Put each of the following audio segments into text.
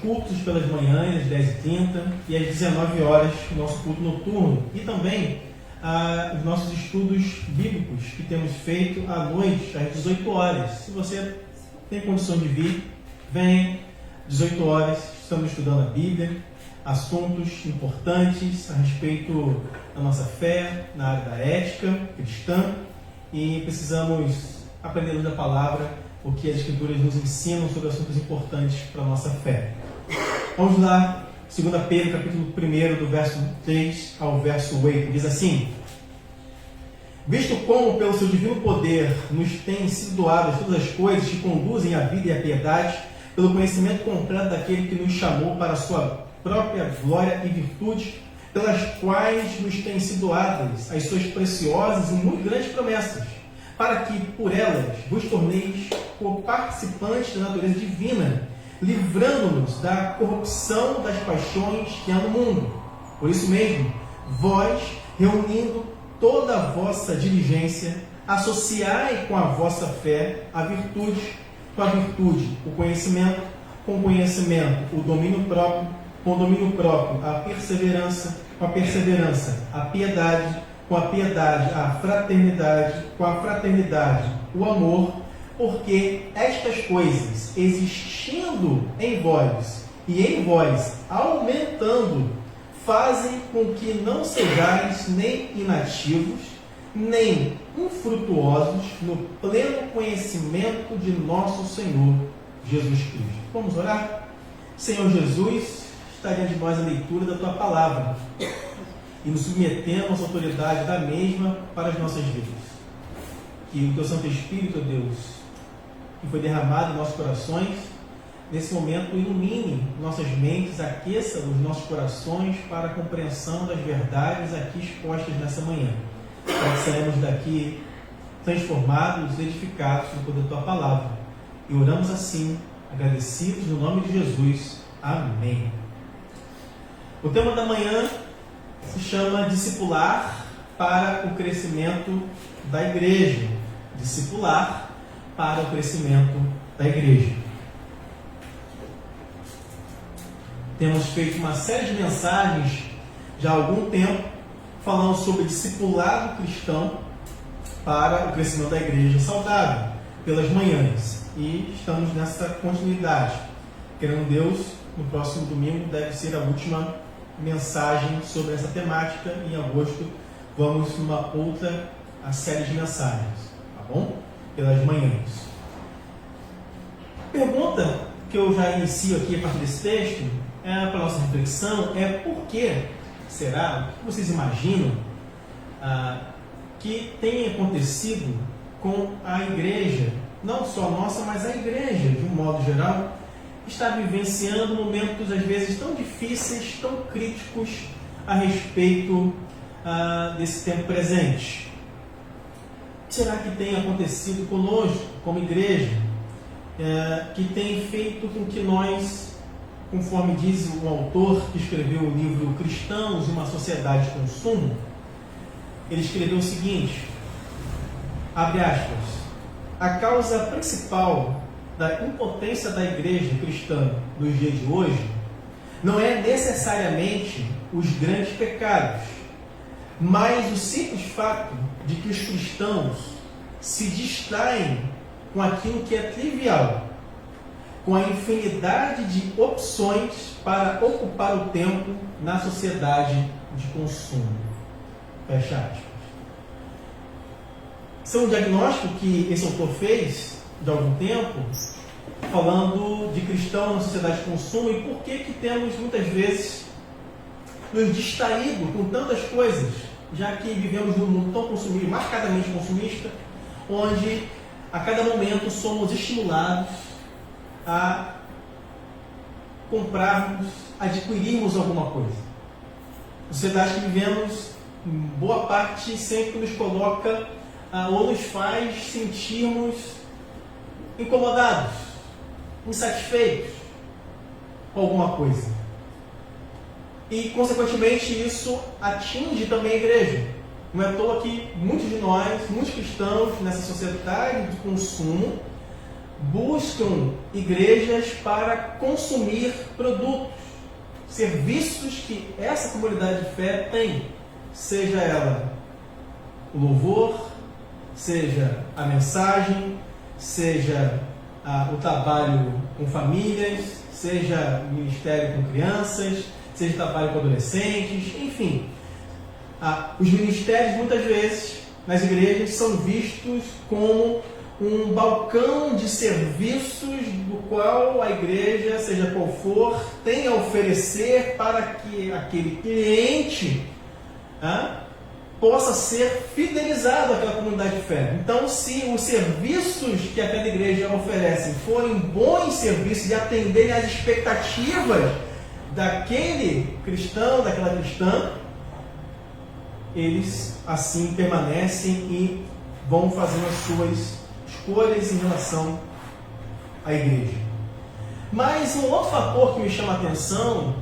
cultos pelas manhãs, às 10h30 e às 19 horas, o nosso culto noturno. E também os nossos estudos bíblicos que temos feito à noite, às 18 horas. Se você tem condição de vir, vem, 18 horas, estamos estudando a Bíblia, assuntos importantes a respeito da nossa fé, na área da ética cristã, e precisamos aprender da palavra, o que as Escrituras nos ensinam sobre assuntos importantes para a nossa fé. Vamos lá, 2 Pedro, capítulo 1, do verso 3 ao verso 8, diz assim: visto como pelo seu divino poder nos têm sido doadas todas as coisas que conduzem à vida e à piedade, pelo conhecimento completo daquele que nos chamou para a sua própria glória e virtude, pelas quais nos têm sido doadas as suas preciosas e muito grandes promessas, para que por elas vos torneis participantes da natureza divina, livrando-nos da corrupção das paixões que há no mundo. Por isso mesmo, vós, reunindo toda a vossa diligência, associai com a vossa fé a virtude, com a virtude o conhecimento, com o conhecimento o domínio próprio, com o domínio próprio a perseverança, com a perseverança a piedade, com a piedade a fraternidade, com a fraternidade o amor, porque estas coisas, existindo em vós e em vós aumentando, fazem com que não sejais nem inativos, nem infrutuosos no pleno conhecimento de nosso Senhor Jesus Cristo. Vamos orar? Senhor Jesus, está diante de nós a leitura da Tua Palavra e nos submetemos à autoridade da mesma para as nossas vidas. Que o Teu Santo Espírito, ó Deus, que foi derramado em nossos corações, nesse momento ilumine nossas mentes, aqueça os nossos corações para a compreensão das verdades aqui expostas nessa manhã, para que saímos daqui transformados, edificados no poder da Tua Palavra. E oramos assim, agradecidos no nome de Jesus. Amém. O tema da manhã se chama Discipular para o crescimento da igreja. Discipular para o crescimento da igreja. Temos feito uma série de mensagens já há algum tempo falando sobre discipulado cristão para o crescimento da igreja saudável, pelas manhãs. E estamos nessa continuidade. Querendo Deus, no próximo domingo deve ser a última mensagem sobre essa temática. Em agosto vamos numa outra série de mensagens, tá bom? Pelas manhãs. Pergunta que eu já inicio aqui a partir desse texto, para a nossa reflexão, é por que será, o que vocês imaginam que tenha acontecido com a igreja, não só a nossa, mas a igreja, de um modo geral, está vivenciando momentos, às vezes, tão difíceis, tão críticos a respeito desse tempo presente. O que será que tem acontecido conosco, como igreja, que tem feito com que nós, conforme diz o autor que escreveu o livro Cristãos e uma Sociedade de Consumo, ele escreveu o seguinte, abre aspas, a causa principal da impotência da igreja cristã nos dias de hoje não é necessariamente os grandes pecados, mas o simples fato de que os cristãos se distraem com aquilo que é trivial, com a infinidade de opções para ocupar o tempo na sociedade de consumo. Fecha aspas. Isso é um diagnóstico que esse autor fez de algum tempo, falando de cristão na sociedade de consumo e por que temos muitas vezes nos distraído com tantas coisas, já que vivemos num mundo tão consumista, marcadamente consumista, onde a cada momento somos estimulados a comprarmos, adquirirmos alguma coisa. A sociedade que vivemos, boa parte, sempre nos coloca ou nos faz sentirmos incomodados, insatisfeitos com alguma coisa. E, consequentemente, isso atinge também a igreja. Não é à toa que muitos de nós, muitos cristãos nessa sociedade de consumo, buscam igrejas para consumir produtos, serviços que essa comunidade de fé tem, seja ela o louvor, seja a mensagem, seja o trabalho com famílias, seja ministério com crianças, seja trabalho com adolescentes, enfim. Os ministérios, muitas vezes, nas igrejas, são vistos como um balcão de serviços do qual a igreja, seja qual for, tem a oferecer para que aquele cliente possa ser fidelizado àquela comunidade de fé. Então, se os serviços que aquela igreja oferece forem bons serviços e atenderem às expectativas daquele cristão, daquela cristã, eles assim permanecem e vão fazendo as suas escolhas em relação à igreja. Mas um outro fator que me chama a atenção,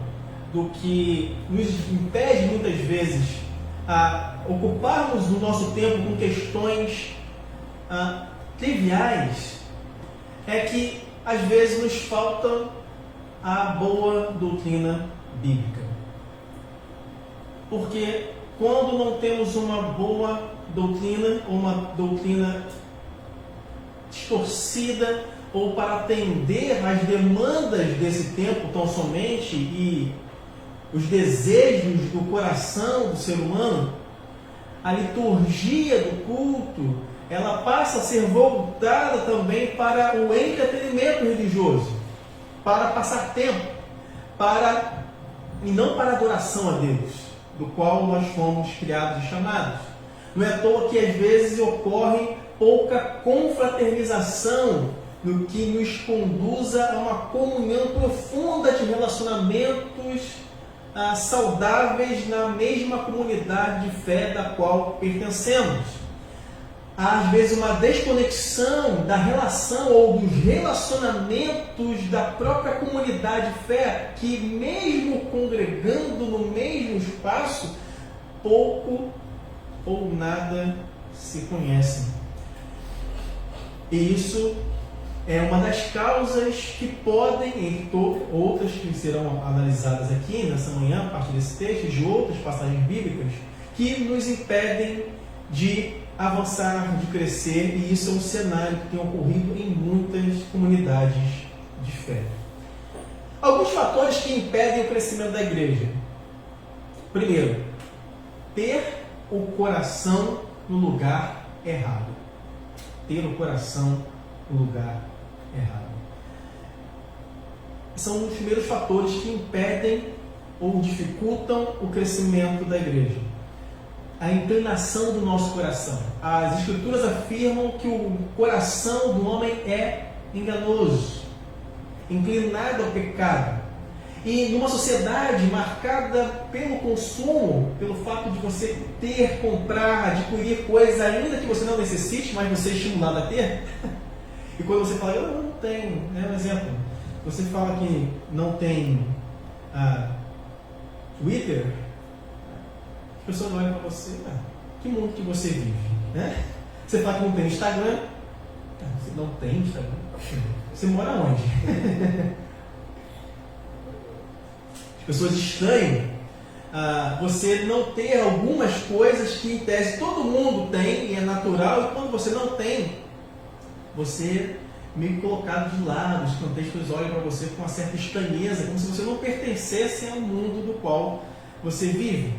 do que nos impede muitas vezes a ocuparmos o nosso tempo com questões triviais, é que às vezes nos falta a boa doutrina bíblica. Porque quando não temos uma boa doutrina, ou uma doutrina distorcida, ou para atender às demandas desse tempo tão somente e os desejos do coração do ser humano, a liturgia do culto, ela passa a ser voltada também para o entretenimento religioso, para passar tempo, e não para a adoração a Deus, do qual nós fomos criados e chamados. Não é à toa que às vezes ocorre pouca confraternização, no que nos conduza a uma comunhão profunda de relacionamentos saudáveis na mesma comunidade de fé da qual pertencemos. Há às vezes uma desconexão da relação ou dos relacionamentos da própria comunidade de fé, que mesmo congregando no mesmo espaço, pouco ou nada se conhecem. E isso é uma das causas que podem, entre outras que serão analisadas aqui nessa manhã, a partir desse texto e de outras passagens bíblicas, que nos impedem de avançar, de crescer, e isso é um cenário que tem ocorrido em muitas comunidades de fé. Alguns fatores que impedem o crescimento da igreja. Primeiro, ter o coração no lugar errado. Ter o coração no lugar errado. São os primeiros fatores que impedem ou dificultam o crescimento da igreja. A inclinação do nosso coração. As Escrituras afirmam que o coração do homem é enganoso, inclinado ao pecado. E numa sociedade marcada pelo consumo, pelo fato de você ter, comprar, adquirir coisas ainda que você não necessite, mas você é estimulado a ter. E quando você fala, eu não tenho, um exemplo, você fala que não tem Twitter, as pessoas olham para você, que mundo que você vive, né? Você fala que não tem Instagram, você não tem Instagram, você mora onde? As pessoas estranham você não ter algumas coisas que em tese todo mundo tem e é natural, e quando você não tem, você meio colocado de lado, os contextos olham para você com uma certa estranheza, como se você não pertencesse ao mundo do qual você vive.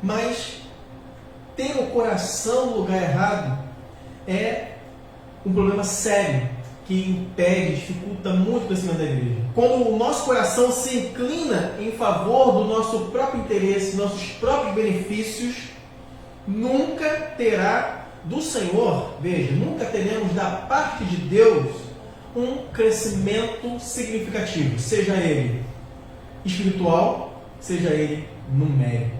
Mas ter o coração no lugar errado é um problema sério que impede, dificulta muito o crescimento da igreja. Quando o nosso coração se inclina em favor do nosso próprio interesse, nossos próprios benefícios, nunca terá do Senhor, veja, nunca teremos da parte de Deus um crescimento significativo, seja ele espiritual, seja ele numérico.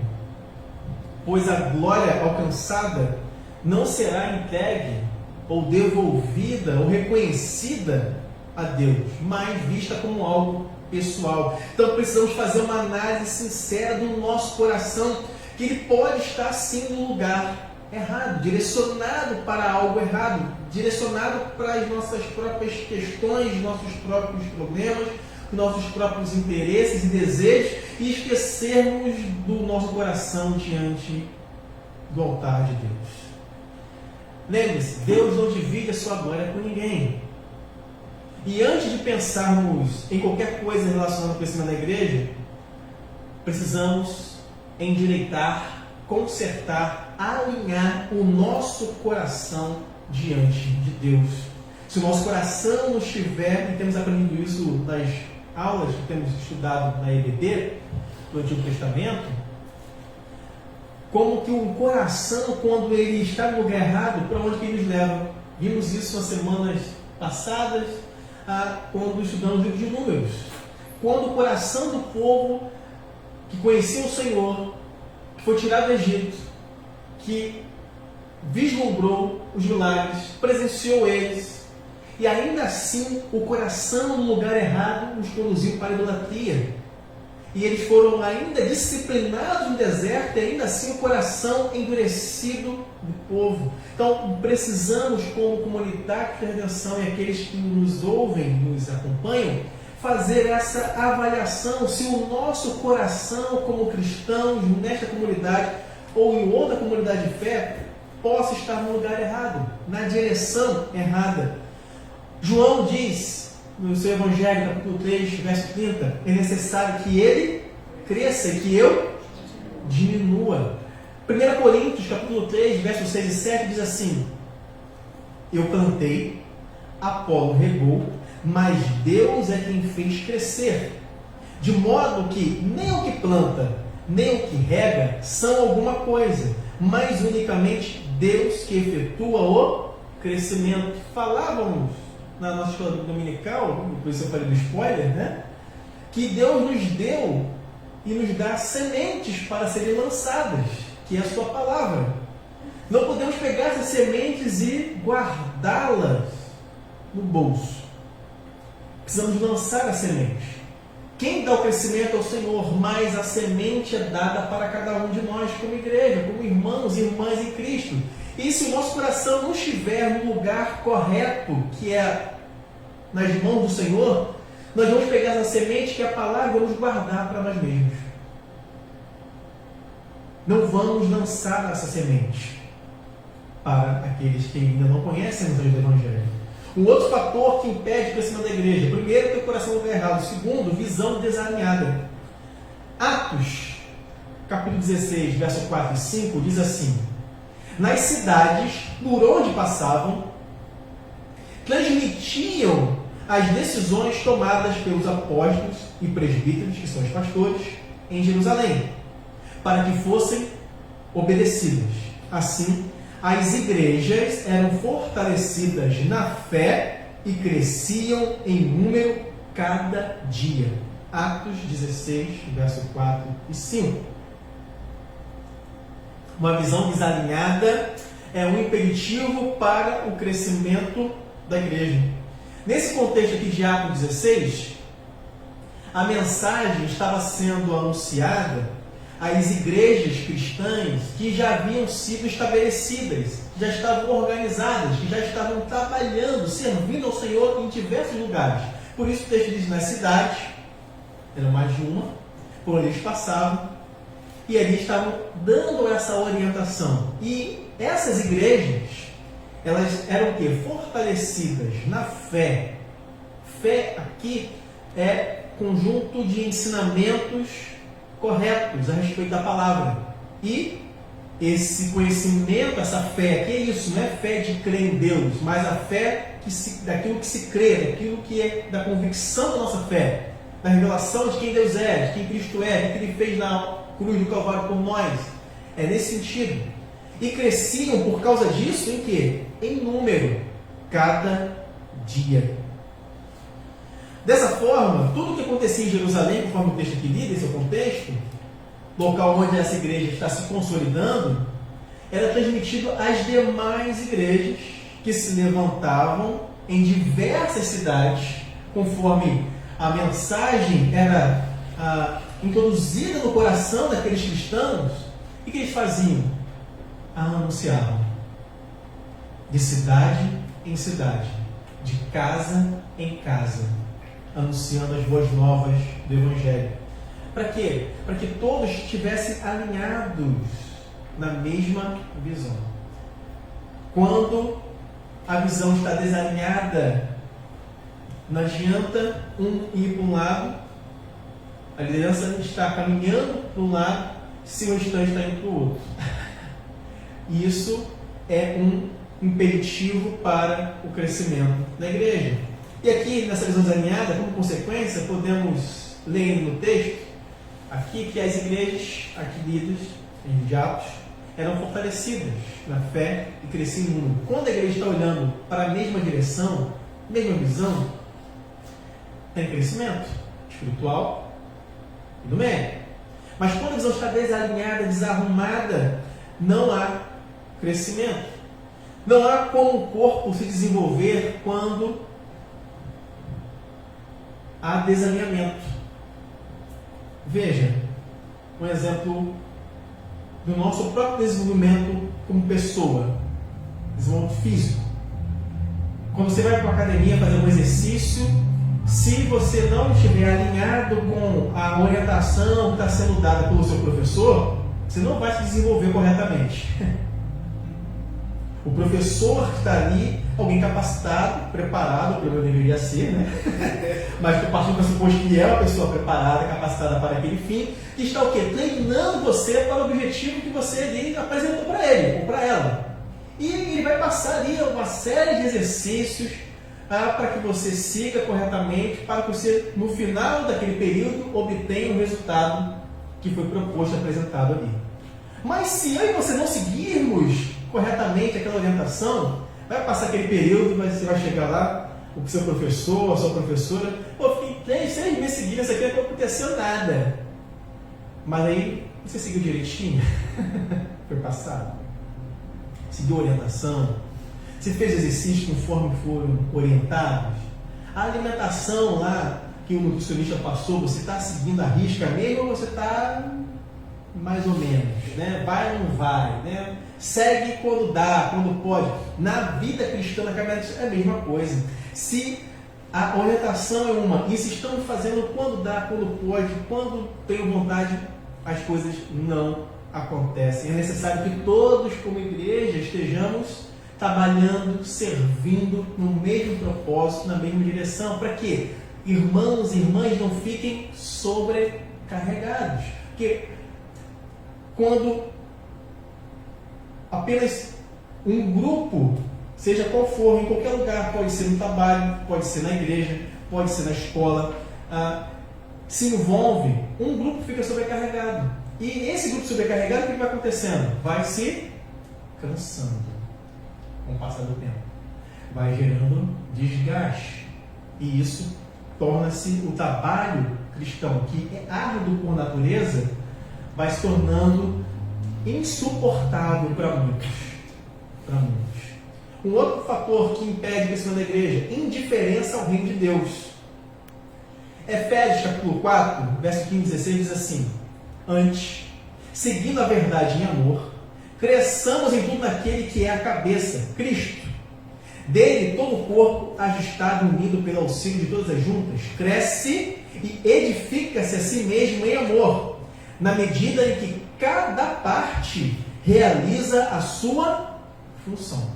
Pois a glória alcançada não será entregue ou devolvida ou reconhecida a Deus, mas vista como algo pessoal. Então precisamos fazer uma análise sincera do nosso coração, que ele pode estar sim no lugar errado, direcionado para algo errado, direcionado para as nossas próprias questões, nossos próprios problemas, nossos próprios interesses e desejos, e esquecermos do nosso coração diante do altar de Deus. Lembre-se, Deus não divide a sua glória com ninguém. E antes de pensarmos em qualquer coisa relacionada com o crescimento da igreja, precisamos endireitar, consertar, alinhar o nosso coração diante de Deus. Se o nosso coração não estiver, e temos aprendido isso nas aulas que temos estudado na EBD, do Antigo Testamento, como que o coração, quando ele está no lugar errado, para onde que ele nos leva? Vimos isso nas semanas passadas, quando estudamos o livro de Números. Quando o coração do povo que conhecia o Senhor, que foi tirado do Egito, que vislumbrou os milagres, presenciou eles, e ainda assim o coração no lugar errado os conduziu para a idolatria. E eles foram ainda disciplinados no deserto, e ainda assim o coração endurecido do povo. Então precisamos, como comunidade de redenção e aqueles que nos ouvem, nos acompanham, fazer essa avaliação se o nosso coração como cristãos nesta comunidade ou em outra comunidade de fé possa estar no lugar errado, na direção errada. João diz no seu Evangelho, capítulo 3, verso 30, é necessário que ele cresça e que eu diminua. 1 Coríntios, capítulo 3, versos 6 e 7 diz assim: eu plantei, Apolo regou, mas Deus é quem fez crescer, de modo que nem o que planta, nem o que rega são alguma coisa, mas unicamente Deus que efetua o crescimento. Falávamos na nossa escola dominical, depois eu falei do spoiler, né? Que Deus nos deu e nos dá sementes para serem lançadas, que é a sua palavra. Não podemos pegar essas sementes e guardá-las no bolso. Precisamos lançar a semente. Quem dá o crescimento é o Senhor, mas a semente é dada para cada um de nós, como igreja, como irmãos e irmãs em Cristo. E se o nosso coração não estiver no lugar correto, que é nas mãos do Senhor, nós vamos pegar essa semente, que é a palavra, e vamos guardar para nós mesmos. Não vamos lançar essa semente para aqueles que ainda não conhecem o Evangelho. Um outro fator que impede o crescimento da igreja: primeiro, ter o coração no lugar errado. Segundo, visão desalinhada. Atos, capítulo 16, verso 4 e 5, diz assim: nas cidades por onde passavam, transmitiam as decisões tomadas pelos apóstolos e presbíteros, que são os pastores, em Jerusalém, para que fossem obedecidas. Assim, as igrejas eram fortalecidas na fé e cresciam em número cada dia. Atos 16, verso 4 e 5. Uma visão desalinhada é um impeditivo para o crescimento da igreja. Nesse contexto aqui de Atos 16, a mensagem estava sendo anunciada às igrejas cristãs que já haviam sido estabelecidas, já estavam organizadas, que já estavam trabalhando, servindo ao Senhor em diversos lugares. Por isso o texto diz: nas cidades, eram mais de uma, por onde eles passavam, e ali estavam dando essa orientação. E essas igrejas, elas eram o quê? Fortalecidas na fé. Fé aqui é conjunto de ensinamentos corretos a respeito da palavra. E esse conhecimento, essa fé, que é isso? Não é fé de crer em Deus, mas a fé daquilo que se crê, daquilo que é da convicção da nossa fé, da revelação de quem Deus é, de quem Cristo é, de que Ele fez na cruz do Calvário por nós. É nesse sentido. E cresciam por causa disso em quê? Em número, cada dia. Dessa forma, tudo o que acontecia em Jerusalém, conforme o texto aqui lido, esse é o contexto, local onde essa igreja está se consolidando, era transmitido às demais igrejas que se levantavam em diversas cidades, conforme a mensagem era introduzida no coração daqueles cristãos. E o que eles faziam? a anunciá-lo, de cidade em cidade, de casa em casa, anunciando as boas novas do Evangelho. Para quê? Para que todos estivessem alinhados na mesma visão. Quando a visão está desalinhada, não adianta um ir para um lado, a liderança está caminhando para um lado, se o restante está indo para o outro. E isso é um impeditivo para o crescimento da igreja. E aqui, nessa visão desalinhada, como consequência, podemos ler no texto aqui que as igrejas aqui lidas em Atos eram fortalecidas na fé e cresciam em número. Quando a igreja está olhando para a mesma direção, mesma visão, tem crescimento espiritual e numérico. Mas quando a visão está desalinhada, desarrumada, não há crescimento. Não há como o corpo se desenvolver quando há desalinhamento. Veja, um exemplo do nosso próprio desenvolvimento como pessoa, desenvolvimento físico. Quando você vai para uma academia fazer um exercício, se você não estiver alinhado com a orientação que está sendo dada pelo seu professor, você não vai se desenvolver corretamente. O professor que está ali, alguém capacitado, preparado, pelo que deveria ser, né? Mas que partindo do pressuposto que é uma pessoa preparada, capacitada para aquele fim, que está o quê? Treinando você para o objetivo que você ali apresentou para ele ou para ela. E ele vai passar ali uma série de exercícios para que você siga corretamente, para que você, no final daquele período, obtenha o resultado que foi proposto e apresentado ali. Mas se eu e você não seguirmos corretamente aquela orientação, vai passar aquele período, você vai chegar lá, o seu professor, a sua professora, fiquei 6 meses seguindo, isso aqui não aconteceu nada. Mas aí, você seguiu direitinho? Foi passado? Seguiu a orientação? Você fez exercício conforme foram orientados? A alimentação lá que o nutricionista passou, você está seguindo a risca mesmo ou você está mais ou menos? Né? Vai ou não vai? Né? Segue quando dá, quando pode. Na vida cristã, na caminhada cristã, é a mesma coisa. Se a orientação é uma, e se estamos fazendo quando dá, quando pode, quando tenho vontade, as coisas não acontecem. É necessário que todos, como igreja, estejamos trabalhando, servindo no mesmo propósito, na mesma direção. Para que irmãos e irmãs não fiquem sobrecarregados. Porque quando apenas um grupo, seja qual for, em qualquer lugar, pode ser no trabalho, pode ser na igreja, pode ser na escola, se envolve, um grupo fica sobrecarregado. E esse grupo sobrecarregado, o que vai acontecendo? Vai se cansando com o passar do tempo. Vai gerando desgaste. E isso torna-se o trabalho cristão, que é árduo por natureza, vai se tornando insuportável para muitos. Um outro fator que impede o crescimento da igreja, indiferença ao reino de Deus. Efésios capítulo 4, verso 15 e 16 diz assim: antes, seguindo a verdade em amor, cresçamos em tudo naquele que é a cabeça, Cristo. Dele todo o corpo, ajustado e unido pelo auxílio de todas as juntas, cresce e edifica-se a si mesmo em amor, na medida em que cada parte realiza a sua função.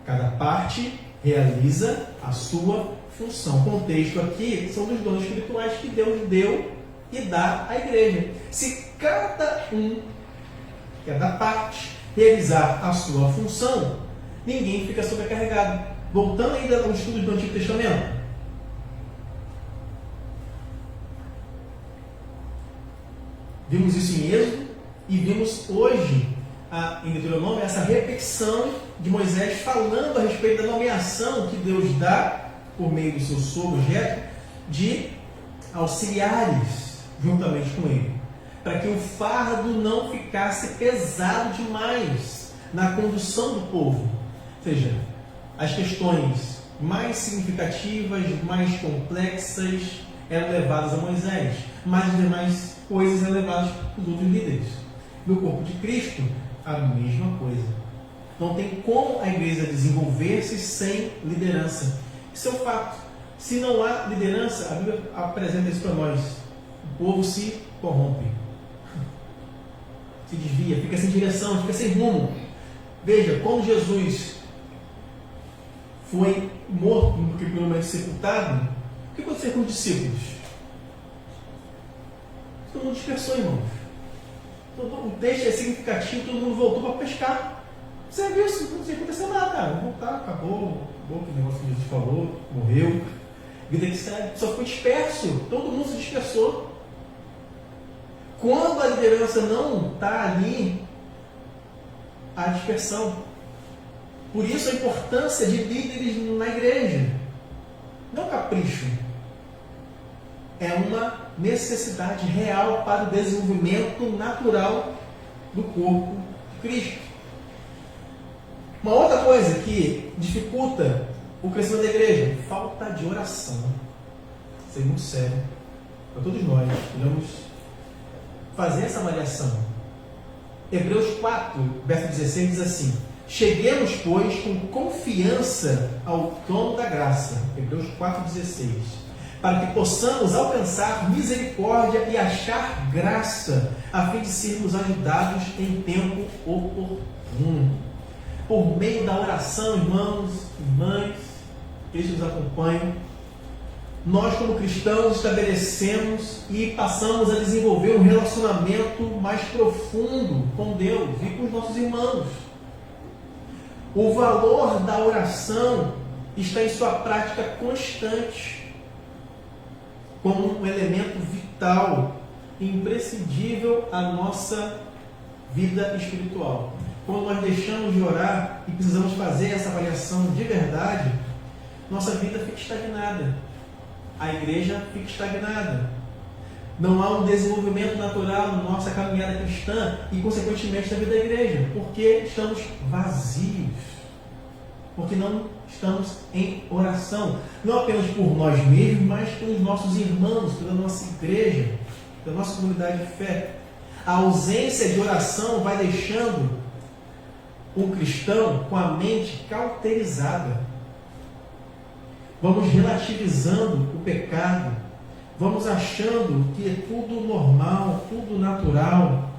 Cada parte realiza a sua função. O contexto aqui são dos dons espirituais que Deus deu e dá à igreja. Se cada parte realizar a sua função, ninguém fica sobrecarregado. Voltando ainda aos estudos do Antigo Testamento. Vimos isso em Êxodo e vimos hoje em Deuteronômio essa repetição de Moisés falando a respeito da nomeação que Deus dá por meio do seu sogro Jetro de auxiliares juntamente com ele, para que o fardo não ficasse pesado demais na condução do povo. Ou seja, as questões mais significativas, mais complexas eram levadas a Moisés, mas as demais coisas eram levadas pelos outros líderes. No corpo de Cristo, a mesma coisa. Não tem como a igreja desenvolver-se sem liderança. Isso é um fato. Se não há liderança, a Bíblia apresenta isso para nós. O povo se corrompe, se desvia, fica sem direção, fica sem rumo. Veja, quando Jesus foi morto, no primeiro momento sepultado, o que aconteceu com os discípulos? Todo mundo dispersou, irmãos. O texto é significativo, todo mundo voltou para pescar. Você viu isso? Não aconteceu nada, cara. Vamos voltar, acabou aquele negócio que Jesus falou, morreu. Vida que segue, só foi disperso, todo mundo se dispersou. Quando a liderança não está ali, há dispersão. Por isso a importância de líderes na igreja. Não capricho. É uma necessidade real para o desenvolvimento natural do corpo de Cristo. Uma outra coisa que dificulta o crescimento da igreja, falta de oração. Isso é muito sério. Para todos nós, podemos fazer essa avaliação. Hebreus 4, verso 16 diz assim: cheguemos, pois, com confiança ao trono da graça. Hebreus 4,16. Para que possamos alcançar misericórdia e achar graça, a fim de sermos ajudados em tempo oportuno. Por meio da oração, irmãos, irmãs, Cristo nos acompanha, nós como cristãos estabelecemos e passamos a desenvolver um relacionamento mais profundo com Deus e com os nossos irmãos. O valor da oração está em sua prática constante, como um elemento vital e imprescindível à nossa vida espiritual. Quando nós deixamos de orar e precisamos fazer essa avaliação de verdade, nossa vida fica estagnada. A igreja fica estagnada. Não há um desenvolvimento natural na nossa caminhada cristã e, consequentemente, na vida da igreja, porque estamos vazios. Porque não estamos em oração. Não apenas por nós mesmos, mas pelos nossos irmãos, pela nossa igreja, pela nossa comunidade de fé. A ausência de oração vai deixando o cristão com a mente cauterizada. Vamos relativizando o pecado, vamos achando que é tudo normal, tudo natural.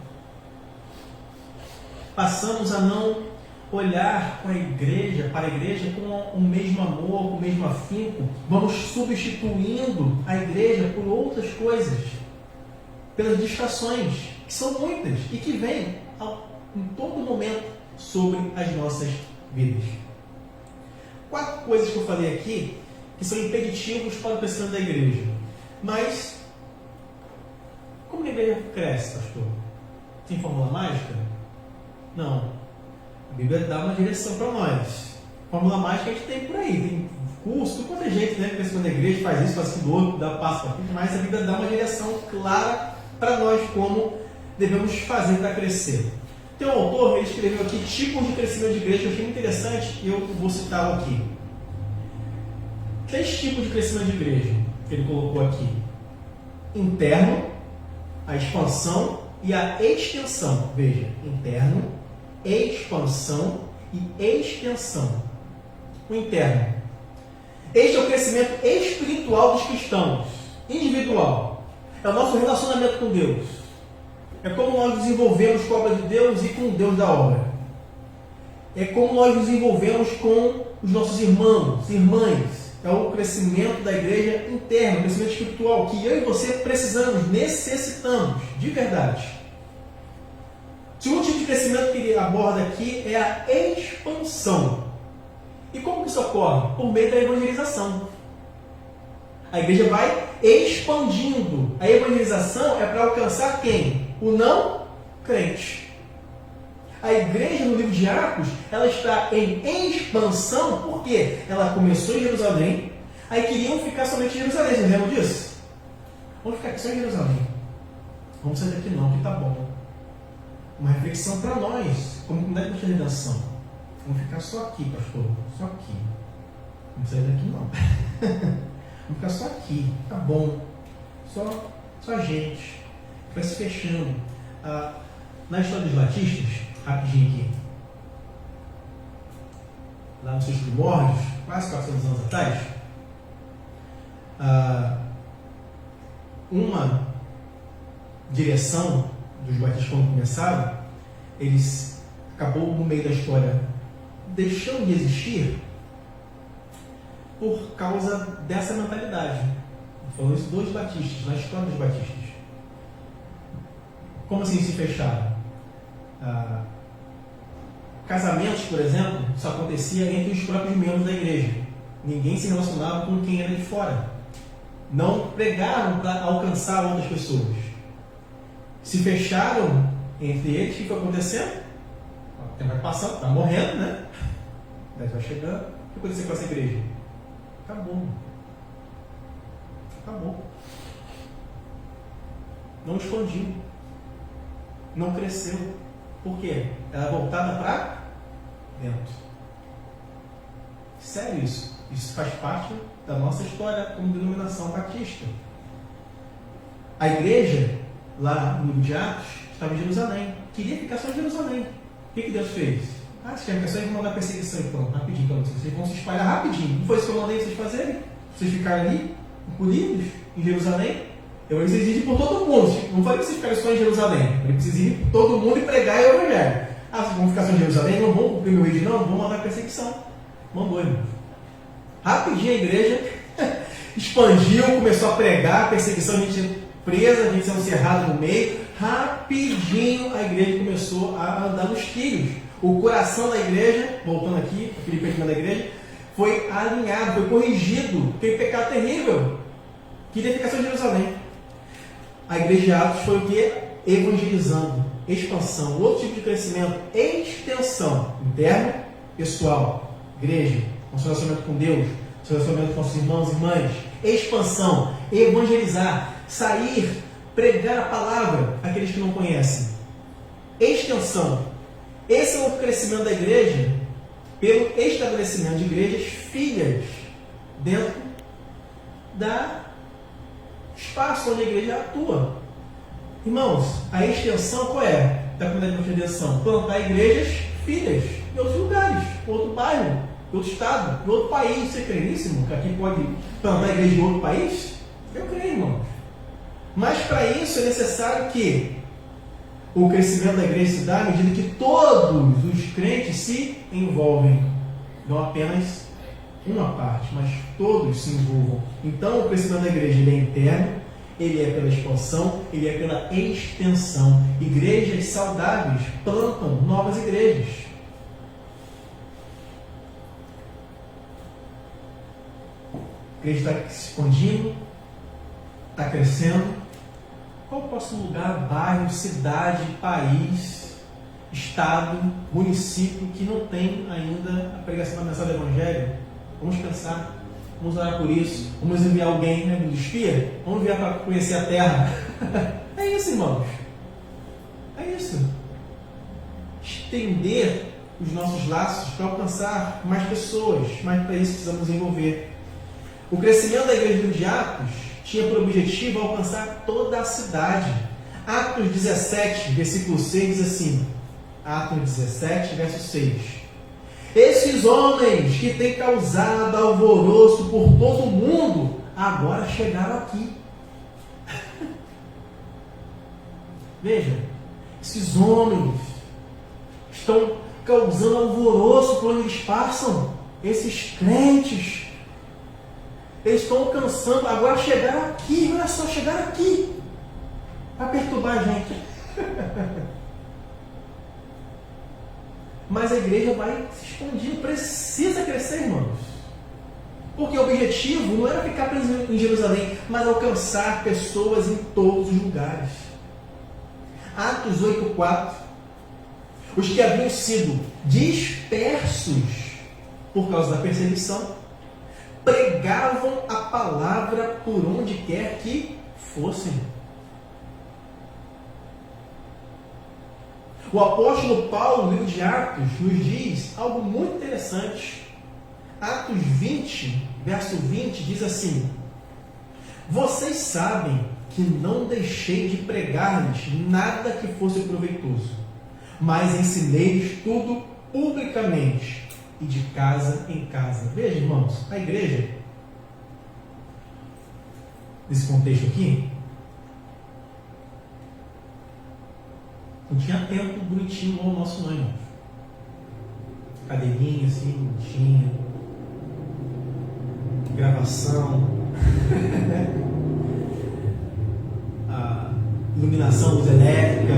Passamos a não olhar para a igreja com o mesmo amor, com o mesmo afinco. Vamos substituindo a igreja por outras coisas, pelas distrações, que são muitas e que vêm em todo momento sobre as nossas vidas. 4 coisas que eu falei aqui que são impeditivos para o crescimento da igreja. Mas, como a igreja cresce, pastor? Tem fórmula mágica? Não. A Bíblia dá uma direção para nós. Fórmula mágica a gente tem por aí. Tem curso, tudo quanto é jeito, né? O crescimento da igreja faz isso, faz aquilo outro, dá passo para frente. Mas a Bíblia dá uma direção clara para nós como devemos fazer para crescer. Tem um autor, ele escreveu aqui tipos de crescimento de igreja, eu achei muito interessante e eu vou citá-lo aqui. 3 tipos de crescimento de igreja que ele colocou aqui: interno, a expansão e a extensão. Veja, interno, expansão e extensão. O interno. Este é o crescimento espiritual dos cristãos, individual. É o nosso relacionamento com Deus. É como nós desenvolvemos com a obra de Deus e com o Deus da obra. É como nós desenvolvemos com os nossos irmãos, irmãs. É o crescimento da igreja interna, o crescimento espiritual, que eu e você precisamos, necessitamos, de verdade. O segundo tipo de crescimento que ele aborda aqui é a expansão. E como isso ocorre? Por meio da evangelização. A igreja vai expandindo. A evangelização é para alcançar quem? O não crente. A igreja no livro de Atos, ela está em expansão, porque ela começou em Jerusalém, aí queriam ficar somente em Jerusalém. Vocês lembram disso? Vamos ficar aqui só em Jerusalém. Vamos sair daqui não, que está bom. Uma reflexão para nós, como comunidade de redenção. Vamos ficar só aqui, pastor. Só aqui. Vamos sair daqui não. Vamos ficar só aqui. Tá bom. Só a gente. Vai se fechando. Na história dos batistas, rapidinho aqui. Lá nos seus primórdios, quase 400 anos atrás, uma direção dos batistas quando começaram, eles acabou no meio da história deixando de existir por causa dessa mentalidade. Falou isso dos batistas, na história dos batistas. Como assim se fecharam? Casamentos, por exemplo, só acontecia entre os próprios membros da igreja. Ninguém se relacionava com quem era de fora. Não pregaram para alcançar outras pessoas. Se fecharam entre eles. O que foi acontecendo? O tempo vai passando, está morrendo, né? Daí vai chegando. O que aconteceu com essa igreja? Acabou. Acabou. Não expandiu. Não cresceu. Por quê? Ela é voltada para dentro. Sério isso. Isso faz parte da nossa história como denominação batista. A igreja, lá no livro de Atos, estava em Jerusalém. Queria ficar só em Jerusalém. O que Deus fez? Se querem ficar só em mandar perseguição, então, rapidinho para vocês. Vocês vão se espalhar rapidinho. Não foi isso que eu mandei vocês fazerem? Vocês ficarem ali, encolhidos, em Jerusalém? Eu exigi por todo mundo. Não falei que vocês ficarem só em Jerusalém. Eu preciso ir por todo mundo e pregar o evangelho. Vocês vão ficar só em Jerusalém? Não vão cumprir meu rei? Não, vão mandar perseguição. Mandou, irmão. Rapidinho a igreja expandiu, começou a pregar, perseguição, a gente presa, a gente sendo cerrada no meio. Rapidinho a igreja começou a andar nos trilhos. O coração da igreja, voltando aqui, aquele pecado da igreja, foi alinhado, foi corrigido. Aquele pecado terrível. Queria ficar só em Jerusalém. A igreja de Atos foi o que? Evangelizando, expansão, outro tipo de crescimento, extensão, interno, pessoal, igreja, nosso relacionamento com Deus, nosso relacionamento com nossos irmãos e irmãs, expansão, evangelizar, sair, pregar a palavra àqueles que não conhecem, extensão. Esse é o crescimento da igreja pelo estabelecimento de igrejas filhas dentro da espaço onde a igreja atua. Irmãos, a extensão qual é da comunidade de evangelization? Plantar igrejas filhas em outros lugares, em outro bairro, em outro estado, em outro país. Você crê nisso, irmão? Que aqui pode plantar igreja em outro país? Eu creio, irmãos. Mas para isso é necessário que o crescimento da igreja se dá à medida que todos os crentes se envolvem. Não apenas uma parte, mas todos se envolvam. Então o crescimento da igreja ele é interno, ele é pela expansão, ele é pela extensão. Igrejas saudáveis plantam novas igrejas. A igreja está se expandindo, está crescendo. Qual o próximo lugar, bairro, cidade, país, estado, município que não tem ainda a pregação da mensagem do Evangelho? Vamos pensar, vamos orar por isso, vamos enviar alguém, né, do espia, vamos enviar para conhecer a terra. É isso, irmãos. É isso. Estender os nossos laços para alcançar mais pessoas, mas para isso precisamos envolver. O crescimento da igreja de Atos tinha por objetivo alcançar toda a cidade. Atos 17, versículo 6 diz assim, Atos 17, verso 6. Esses homens que têm causado alvoroço por todo o mundo, agora chegaram aqui. Veja, esses homens estão causando alvoroço por onde eles passam. Esses crentes, eles estão alcançando, agora chegaram aqui, olha só, chegaram aqui, para perturbar a gente. Mas a igreja vai se expandindo, precisa crescer, irmãos. Porque o objetivo não era ficar preso em Jerusalém, mas alcançar pessoas em todos os lugares. Atos 8,4. Os que haviam sido dispersos por causa da perseguição, pregavam a palavra por onde quer que fossem. O apóstolo Paulo, no livro de Atos, nos diz algo muito interessante. Atos 20, verso 20, diz assim: vocês sabem que não deixei de pregar-lhes nada que fosse proveitoso, mas ensinei-lhes tudo publicamente e de casa em casa. Veja, irmãos, a igreja, nesse contexto aqui, não tinha templo bonitinho igual o nosso, não, irmãos. Cadeirinha assim, bonitinha, gravação, a iluminação, luz elétrica,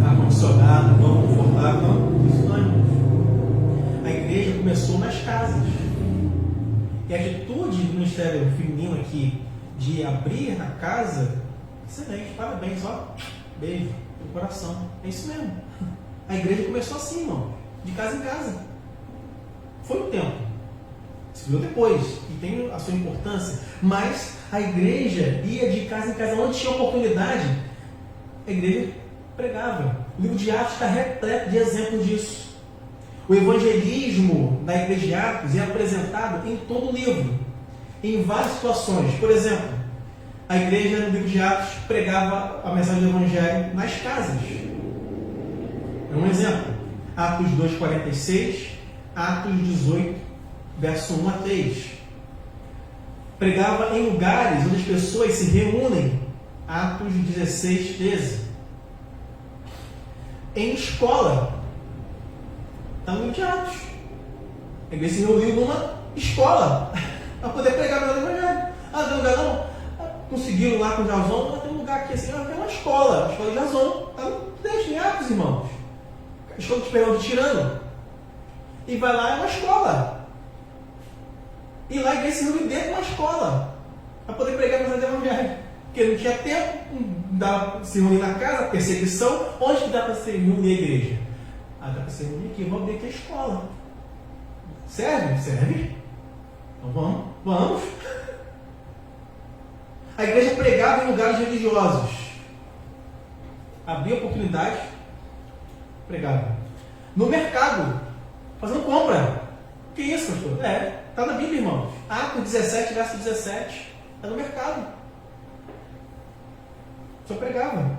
ar-condicionado, bom, confortável. Não, isso não, irmãos. A igreja começou nas casas. E a atitude do ministério feminino aqui de abrir a casa, excelente, parabéns, ó, beijo no coração. É isso mesmo. A igreja começou assim, irmão, de casa em casa. Foi um tempo. Se viu depois, e tem a sua importância, mas a igreja ia de casa em casa, onde tinha oportunidade, a igreja pregava. O livro de Atos está repleto de exemplos disso. O evangelismo da igreja de Atos é apresentado em todo o livro, em várias situações. Por exemplo, a igreja no livro de Atos pregava a mensagem do evangelho nas casas. É um exemplo. Atos 2,46, Atos 18, verso 1 a 3. Pregava em lugares onde as pessoas se reúnem. Atos 16, 13. Em escola. Está no livro de Atos. A igreja se reuniu numa escola para poder pregar o evangelho. Ah, tem lugar não? Conseguiram lá com o Jason, tem um lugar aqui assim, tem uma escola, a escola de Jason. Está no texto em Atos, irmãos. A escola de Esperão de Tirano. E vai lá, é uma escola. E lá a igreja se reúne dentro de uma escola para poder pregar o evangelho. Porque não tinha tempo, não dava para se reunir na casa, perseguição. Onde que dá para se reunir a igreja? Ah, dá para se reunir aqui, vamos abrir aqui a escola. Serve? Serve. Então vamos. A igreja pregava em lugares religiosos. Abria oportunidade, pregava. No mercado, fazendo compra. Que isso, pastor? Está na Bíblia, irmãos. Atos 17, verso 17. Está no mercado. Só pregava.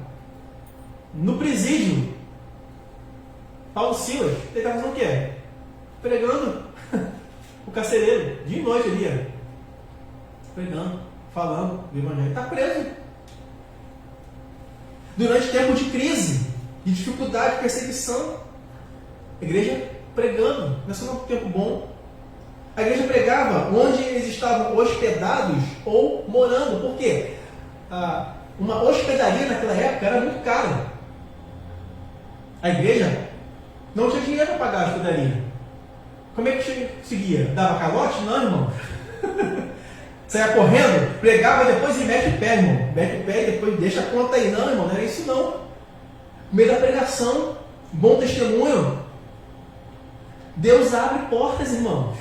No presídio, Paulo Silas, ele estava fazendo o quê? Pregando. O carcereiro, dia e noite ali, pregando, falando do evangelho. Está preso. Durante tempo de crise, de dificuldade, perseguição, a igreja pregando. Não é só um tempo bom. A igreja pregava onde eles estavam hospedados ou morando. Por quê? Uma hospedaria naquela época era muito cara. A igreja não tinha dinheiro para pagar a hospedaria. Como é que conseguia? Dava calote? Não, irmão. Saia correndo, pregava depois e mete o pé, irmão. Mete o pé e depois deixa a conta aí. Não, irmão, não era isso não. No meio da pregação, bom testemunho. Deus abre portas, irmãos,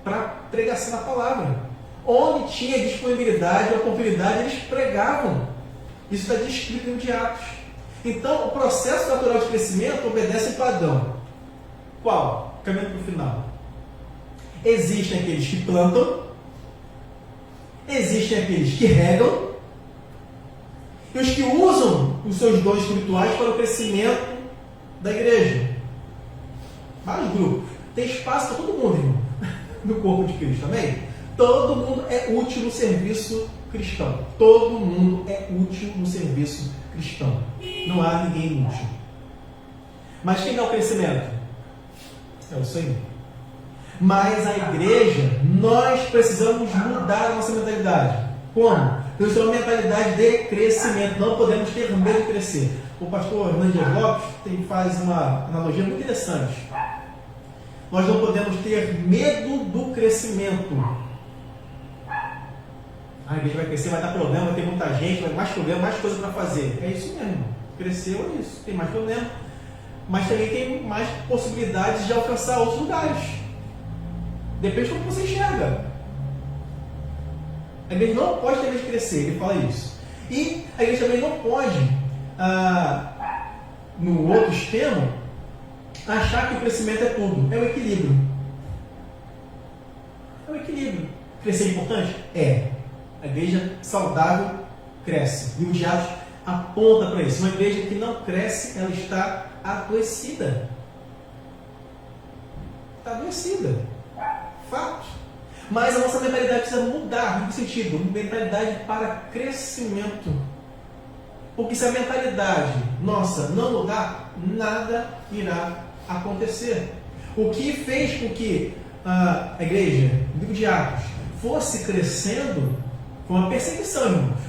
para pregação da palavra. Onde tinha disponibilidade, oportunidade, eles pregavam. Isso está descrito no livro de Atos. Então, o processo natural de crescimento obedece um padrão. Qual? Caminhando para o final. Existem aqueles que plantam, existem aqueles que regam, e os que usam os seus dons espirituais para o crescimento da igreja. Vários grupos. Tem espaço para todo mundo, irmão, no corpo de Cristo, amém? Todo mundo é útil no serviço cristão. Todo mundo é útil no serviço cristão. Não há ninguém inútil. Mas quem dá o crescimento? É o Senhor. Mas a igreja, nós precisamos mudar a nossa mentalidade. Como? Temos uma mentalidade de crescimento. Não podemos ter medo de crescer. O pastor Hernandes Lopes faz uma analogia muito interessante. Nós não podemos ter medo do crescimento. A igreja vai crescer, vai dar problema, vai ter muita gente, vai ter mais problema, mais coisa para fazer. É isso mesmo. Cresceu é isso. Tem mais problema. Mas também tem mais possibilidades de alcançar outros lugares. Depende de como você enxerga. A igreja não pode ter medo de crescer, ele fala isso. E a igreja também não pode, no outro extremo, achar que o crescimento é tudo. É o equilíbrio. É o equilíbrio. Crescer é importante? É. A igreja saudável cresce. E o livro de Atos aponta para isso. Uma igreja que não cresce, ela está adoecida. Está adoecida. Fato. Mas a nossa mentalidade precisa mudar. Em que sentido? Mentalidade para crescimento. Porque se a mentalidade nossa não mudar, nada irá acontecer. O que fez com que a igreja, o livro de Atos, fosse crescendo foi uma perseguição, irmãos.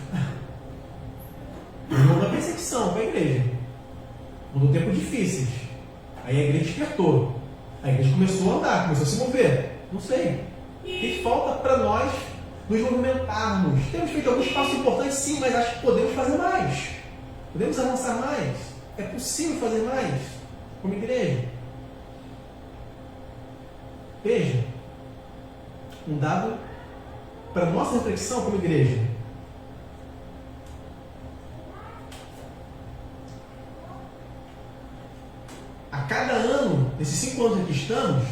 Houve uma perseguição para a igreja. Houve tempos difíceis. Aí a igreja despertou. A igreja começou a andar, começou a se mover. Não sei. O que falta para nós nos movimentarmos? Temos feito alguns passos importantes, sim, mas acho que podemos fazer mais. Podemos avançar mais. É possível fazer mais como igreja. Veja, um dado para nossa reflexão como igreja. A cada ano, nesses 5 anos que estamos,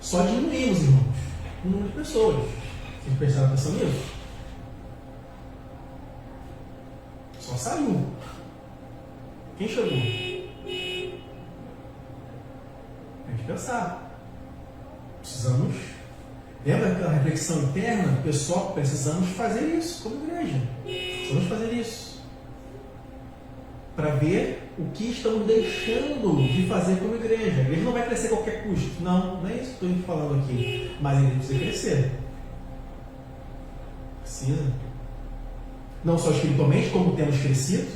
só diminuímos, irmãos, o número de pessoas. Vocês prestaram atenção nisso? Só saiu. Quem chegou? Tem que pensar. Precisamos. Lembra aquela reflexão interna? Pessoal, precisamos fazer isso como igreja. Precisamos fazer isso. Para ver o que estamos deixando de fazer como igreja. A igreja não vai crescer a qualquer custo. Não é isso que estou falando aqui. Mas a igreja precisa crescer. Precisa. Não só espiritualmente, como temos crescido.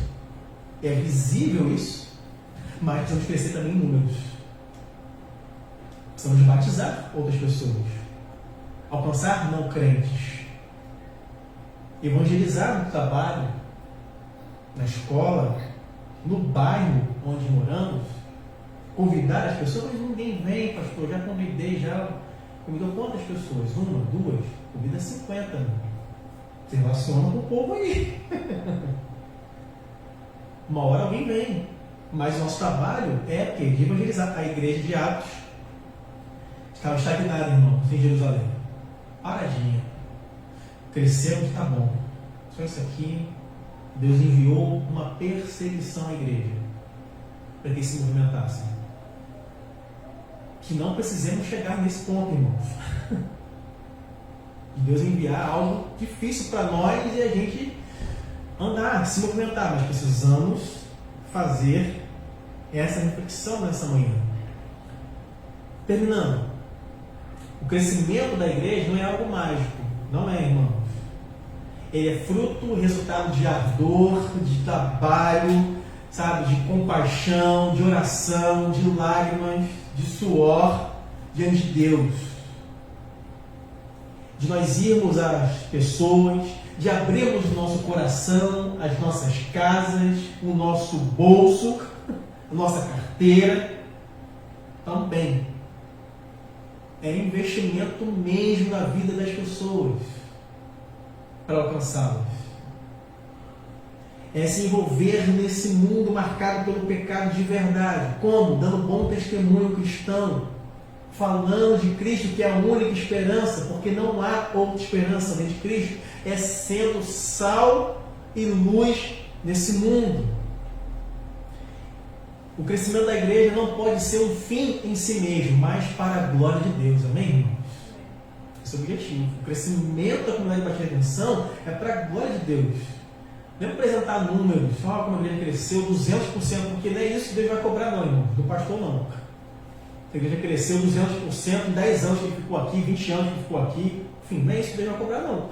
É visível isso. Mas precisamos crescer também em números. Precisamos batizar outras pessoas. Alcançar não crentes. Evangelizar no trabalho, na escola, no bairro onde moramos, convidar as pessoas, mas ninguém vem, pastor, já convidei, convidou quantas pessoas? 1, 2, convida 50, mano. Se relaciona com o povo aí. Uma hora alguém vem, mas o nosso trabalho é o quê? De evangelizar. A igreja de Atos estava estagnada, irmão, em Jerusalém, paradinha, crescemos, tá bom, só isso aqui. Deus enviou uma perseguição à igreja para que se movimentassem. Que não precisemos chegar nesse ponto, irmãos. Deus enviar algo difícil para nós e a gente andar, se movimentar, mas precisamos fazer essa reflexão nessa manhã. Terminando, o crescimento da igreja não é algo mágico, não é, irmão. Ele é fruto, resultado de ardor, de trabalho, sabe, de compaixão, de oração, de lágrimas, de suor diante de Deus. De nós irmos às pessoas, de abrirmos o nosso coração, as nossas casas, o nosso bolso, a nossa carteira. Também é investimento mesmo na vida das pessoas, para alcançá-las. É se envolver nesse mundo marcado pelo pecado de verdade. Como? Dando bom testemunho cristão, falando de Cristo, que é a única esperança, porque não há outra esperança além de Cristo. É sendo sal e luz nesse mundo. O crescimento da igreja não pode ser um fim em si mesmo, mas para a glória de Deus. Amém, irmãos? Esse é o objetivo. O crescimento da comunidade de Batista Redenção é para a glória de Deus. Não é apresentar números, só como a igreja cresceu 200%, porque não é isso que Deus vai cobrar, não, irmão. Do pastor, não. A igreja cresceu 200% em 10 anos que ele ficou aqui, 20 anos que ele ficou aqui. Enfim, não é isso que Deus vai cobrar, não.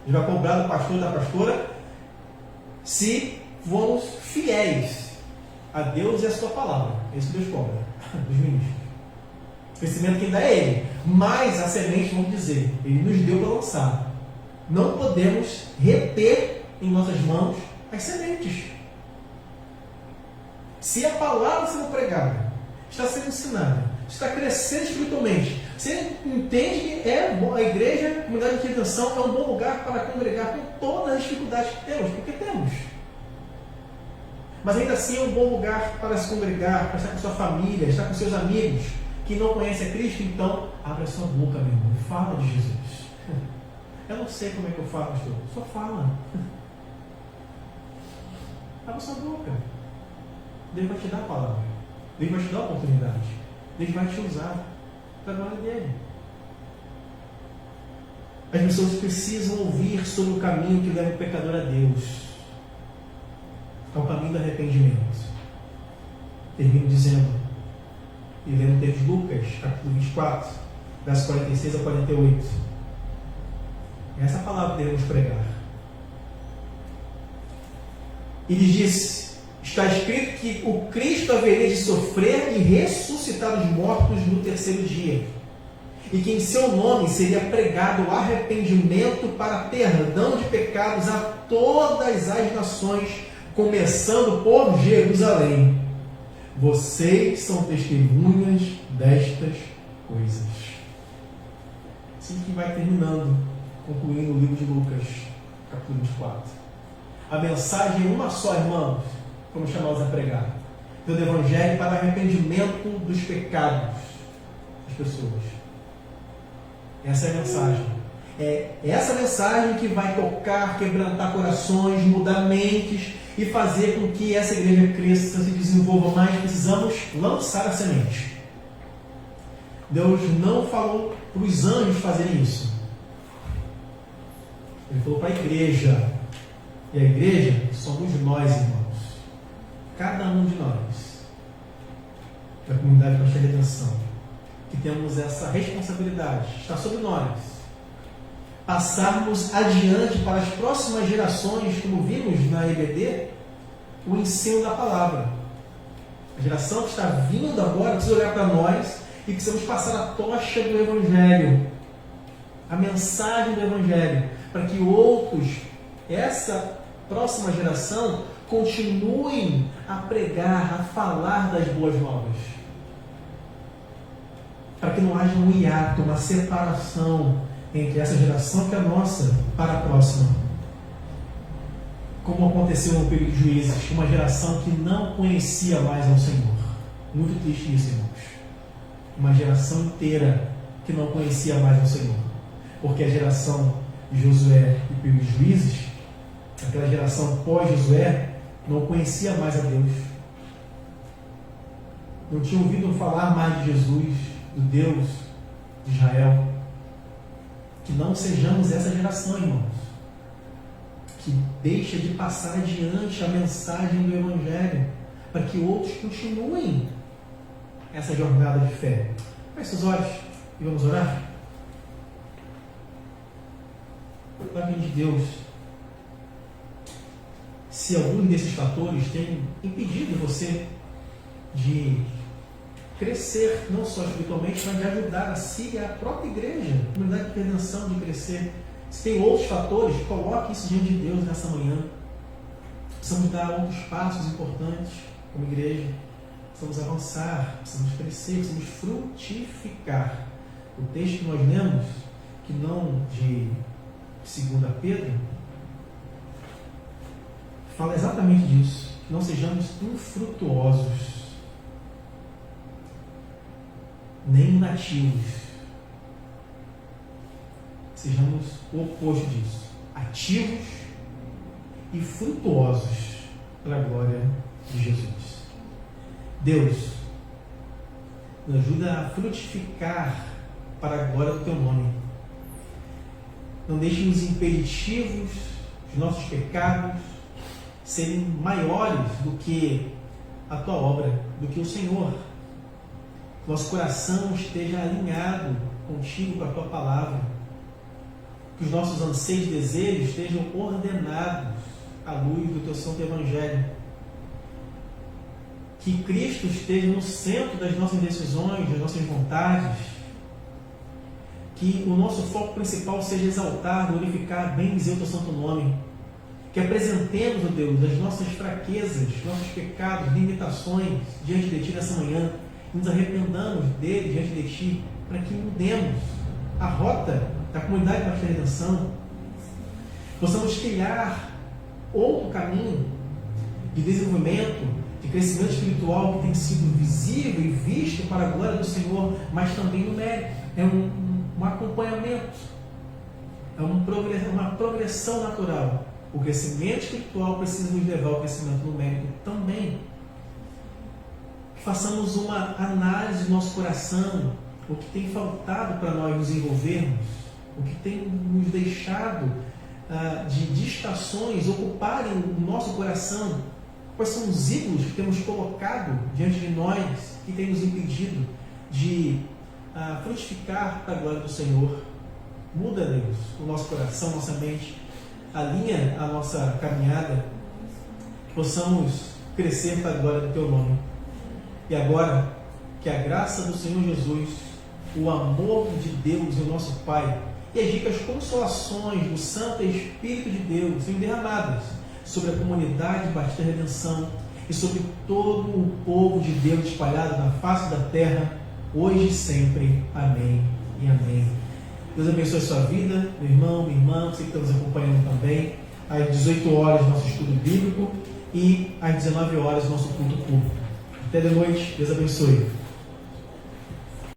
Deus vai cobrar do pastor e da pastora se formos fiéis a Deus e a sua palavra. É isso que Deus cobra dos ministros. O crescimento quem dá é Ele. Mas a semente, vamos dizer, Ele nos deu para lançar. Não podemos reter em nossas mãos as sementes. Se a palavra sendo pregada, está sendo ensinada, está crescendo espiritualmente, você entende que a igreja, a comunidade de redenção, é um bom lugar para congregar com todas as dificuldades que temos, porque temos. Mas ainda assim é um bom lugar para se congregar, para estar com sua família, estar com seus amigos que não conhecem a Cristo. Então, abra sua boca, meu irmão, e fala de Jesus. Eu não sei como é que eu falo, pastor. Só fala. Abra sua boca. Deus vai te dar a palavra. Deus vai te dar a oportunidade. Deus vai te usar para a glória dele. As pessoas precisam ouvir sobre o caminho que leva o pecador a Deus. É o caminho do arrependimento. Termino dizendo, e lendo o texto de Lucas, capítulo 24, versos 46 a 48. Essa palavra devemos pregar. Ele disse: está escrito que o Cristo haveria de sofrer e ressuscitar dos mortos no terceiro dia, e que em seu nome seria pregado o arrependimento para perdão de pecados a todas as nações, começando por Jerusalém. Vocês são testemunhas destas coisas. Assim que vai terminando, concluindo o livro de Lucas, capítulo 24. A mensagem é uma só, irmãos, como chamados a pregar, do Evangelho para arrependimento dos pecados das pessoas. Essa é a mensagem. É essa mensagem que vai tocar, quebrantar corações, mudar mentes e fazer com que essa igreja cresça, se desenvolva mais. Precisamos lançar a semente. Deus não falou para os anjos fazerem isso. Ele falou para a igreja. E a igreja somos nós, irmãos. Cada um de nós. Da comunidade Pastor Redenção. Que temos essa responsabilidade. Está sobre nós. Passarmos adiante para as próximas gerações, como vimos na EBD, o ensino da palavra. A geração que está vindo agora precisa olhar para nós e precisamos passar a tocha do Evangelho, a mensagem do Evangelho, para que outros, essa próxima geração, continuem a pregar, a falar das boas novas. Para que não haja um hiato, uma separação entre essa geração que é a nossa para a próxima. Como aconteceu no período de Juízes, uma geração que não conhecia mais ao Senhor. Muito triste isso, irmãos. Uma geração inteira que não conhecia mais ao Senhor. Porque a geração de Josué e período de Juízes, aquela geração pós-Josué, não conhecia mais a Deus. Não tinha ouvido falar mais de Jesus, do Deus de Israel. Que não sejamos essa geração, irmãos, que deixa de passar adiante a mensagem do Evangelho, para que outros continuem essa jornada de fé. Feche seus olhos e vamos orar. Pai de Deus, se algum desses fatores tem impedido você de crescer, não só espiritualmente, mas de ajudar a si e a própria igreja, a comunidade de redenção, de crescer. Se tem outros fatores, coloque isso diante de Deus nessa manhã. Precisamos dar outros passos importantes como igreja. Precisamos avançar, precisamos crescer, precisamos frutificar. O texto que nós lemos, que não de 2 Pedro, fala exatamente disso. Que não sejamos infrutuosos, nem inativos. Sejamos o oposto disso. Ativos e frutuosos para a glória de Jesus. Deus, nos ajuda a frutificar para a glória do Teu nome. Não deixe os impeditivos, os nossos pecados, serem maiores do que a Tua obra, do que o Senhor. Nosso coração esteja alinhado contigo, com a Tua palavra. Que os nossos anseios e desejos estejam ordenados à luz do Teu Santo Evangelho. Que Cristo esteja no centro das nossas decisões, das nossas vontades. Que o nosso foco principal seja exaltar, glorificar, bendizer o Teu Santo Nome. Que apresentemos, ó Deus, as nossas fraquezas, nossos pecados, limitações diante de Ti nessa manhã. E nos arrependamos dele diante de Ti, para que mudemos a rota da comunidade Pastor Redenção. Possamos criar outro caminho de desenvolvimento, de crescimento espiritual que tem sido visível e visto para a glória do Senhor, mas também numérico. É um acompanhamento, é uma progressão natural O crescimento espiritual precisa nos levar ao crescimento numérico também. Que façamos uma análise do nosso coração, o que tem faltado para nós nos envolvermos, o que tem nos deixado de distrações ocuparem o nosso coração. Quais são os ídolos que temos colocado diante de nós, que tem nos impedido de frutificar para a glória do Senhor? Muda, Deus, o nosso coração, nossa mente, alinha a nossa caminhada, que possamos crescer para a glória do Teu nome. E agora, que a graça do Senhor Jesus, o amor de Deus e o nosso Pai, e as ricas consolações do Santo Espírito de Deus sejam derramadas sobre a comunidade Batista Redenção e sobre todo o povo de Deus espalhado na face da terra, hoje e sempre. Amém e amém. Deus abençoe a sua vida, meu irmão, minha irmã, você que está nos acompanhando também. Às 18 horas, nosso estudo bíblico, e às 19 horas, nosso culto público. Até de noite, Deus abençoe.